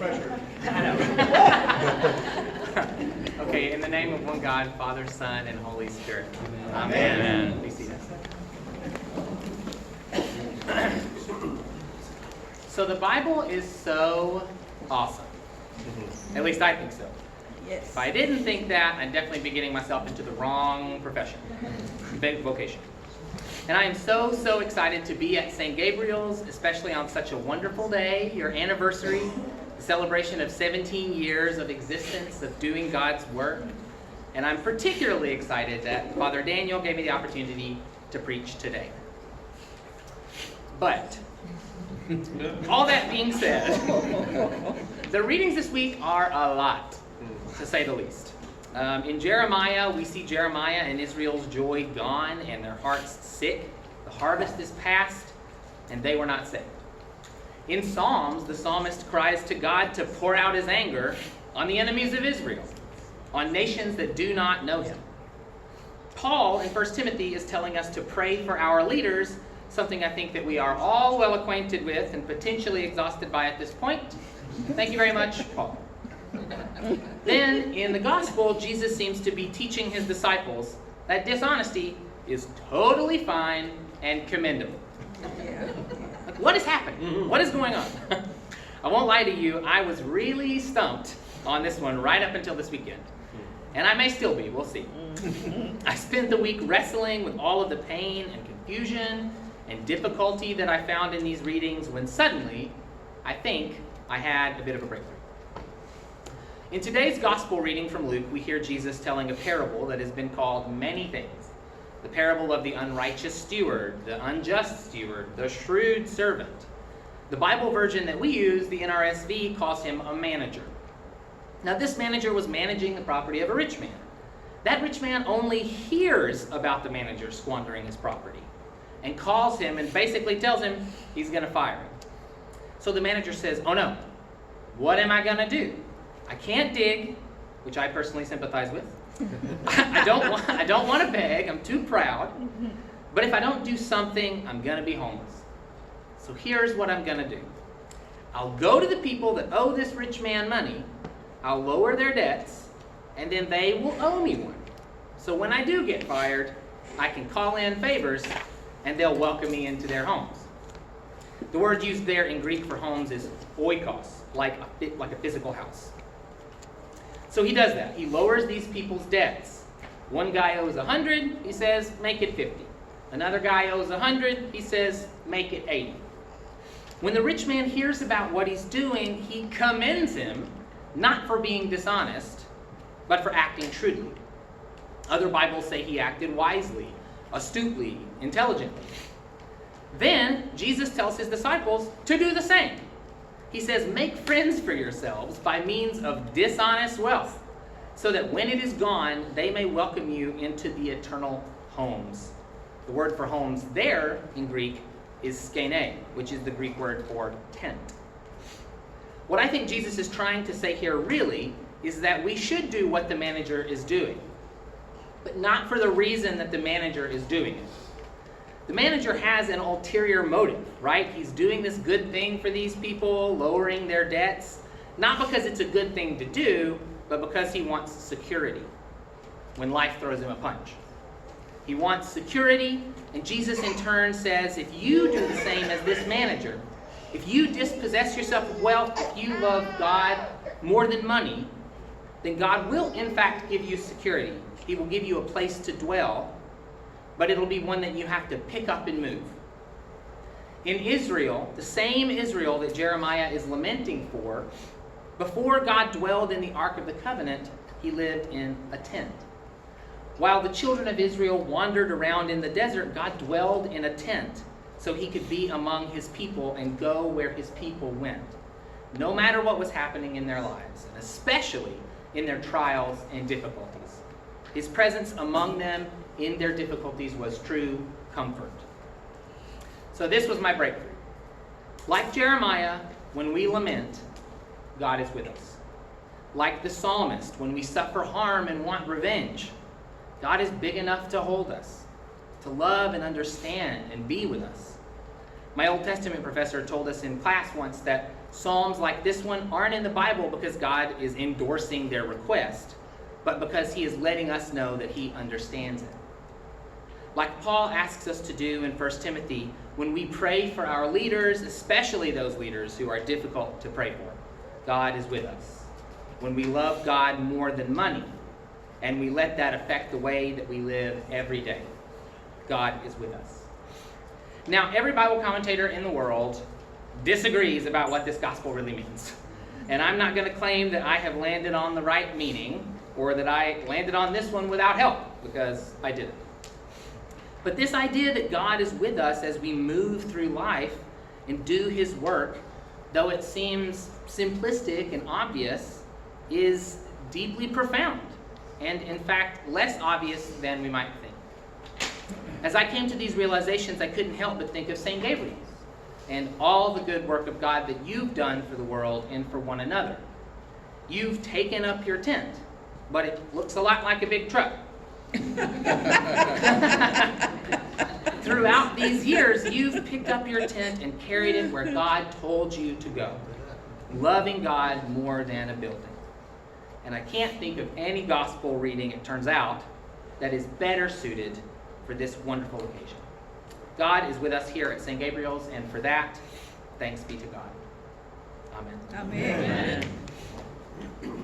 pressure. I know. Okay, in the name of one God, Father, Son, and Holy Spirit. Amen. Amen. Be seated. So the Bible is so awesome. At least I think so. Yes. If I didn't think that, I'd definitely be getting myself into the wrong profession, vocation. And I am so excited to be at St. Gabriel's, especially on such a wonderful day, your anniversary, the celebration of 17 years of existence, of doing God's work. And I'm particularly excited that Father Daniel gave me the opportunity to preach today. But, all that being said, the readings this week are a lot, to say the least. In Jeremiah, we see Jeremiah and Israel's joy gone and their hearts sick. The harvest is past, and they were not saved. In Psalms, the psalmist cries to God to pour out his anger on the enemies of Israel, on nations that do not know him. Paul in 1 Timothy is telling us to pray for our leaders, something I think that we are all well acquainted with and potentially exhausted by at this point. Thank you very much, Paul. Then, in the gospel, Jesus seems to be teaching his disciples that dishonesty is totally fine and commendable. Like, what is happening? What is going on? I won't lie to you, I was really stumped on this one right up until this weekend. And I may still be, we'll see. I spent the week wrestling with all of the pain and confusion and difficulty that I found in these readings when suddenly, I think, I had a bit of a breakthrough. In today's gospel reading from Luke, we hear Jesus telling a parable that has been called many things. The parable of the unrighteous steward, the unjust steward, the shrewd servant. The Bible version that we use, the NRSV, calls him a manager. Now, this manager was managing the property of a rich man. That rich man only hears about the manager squandering his property and calls him and basically tells him he's going to fire him. So the manager says, oh no, what am I going to do? I can't dig, which I personally sympathize with. I don't want to beg. I'm too proud. But if I don't do something, I'm going to be homeless. So here's what I'm going to do. I'll go to the people that owe this rich man money. I'll lower their debts, and then they will owe me one. So when I do get fired, I can call in favors, and they'll welcome me into their homes. The word used there in Greek for homes is oikos, like a physical house. So he does that. He lowers these people's debts. One guy owes 100, he says, make it 50. Another guy owes 100, he says, make it 80. When the rich man hears about what he's doing, he commends him, not for being dishonest, but for acting shrewdly. Other Bibles say he acted wisely, astutely, intelligently. Then Jesus tells his disciples to do the same. He says, make friends for yourselves by means of dishonest wealth, so that when it is gone, they may welcome you into the eternal homes. The word for homes there in Greek is skene, which is the Greek word for tent. What I think Jesus is trying to say here really is that we should do what the manager is doing, but not for the reason that the manager is doing it. The manager has an ulterior motive, right? He's doing this good thing for these people, lowering their debts, not because it's a good thing to do, but because he wants security when life throws him a punch. He wants security, and Jesus in turn says, if you do the same as this manager, if you dispossess yourself of wealth, if you love God more than money, then God will in fact give you security. He will give you a place to dwell, but it'll be one that you have to pick up and move. In Israel, the same Israel that Jeremiah is lamenting for, before God dwelled in the Ark of the Covenant, he lived in a tent. While the children of Israel wandered around in the desert, God dwelled in a tent so he could be among his people and go where his people went, no matter what was happening in their lives, and especially in their trials and difficulties. His presence among them in their difficulties was true comfort. So this was my breakthrough. Like Jeremiah, when we lament, God is with us. Like the psalmist, when we suffer harm and want revenge, God is big enough to hold us, to love and understand and be with us. My Old Testament professor told us in class once that psalms like this one aren't in the Bible because God is endorsing their request, but because he is letting us know that he understands it. Like Paul asks us to do in 1 Timothy, when we pray for our leaders, especially those leaders who are difficult to pray for, God is with us. When we love God more than money, and we let that affect the way that we live every day, God is with us. Now, every Bible commentator in the world disagrees about what this gospel really means. And I'm not going to claim that I have landed on the right meaning, or that I landed on this one without help, because I didn't. But this idea that God is with us as we move through life and do his work, though it seems simplistic and obvious, is deeply profound, and in fact less obvious than we might think. As I came to these realizations, I couldn't help but think of St. Gabriel and all the good work of God that you've done for the world and for one another. You've taken up your tent, but it looks a lot like a big truck. Throughout these years, you've picked up your tent and carried it where God told you to go, loving God more than a building. And I can't think of any gospel reading, it turns out, that is better suited for this wonderful occasion. God is with us here at St. Gabriel's, and for that, thanks be to God. Amen. Amen. Amen.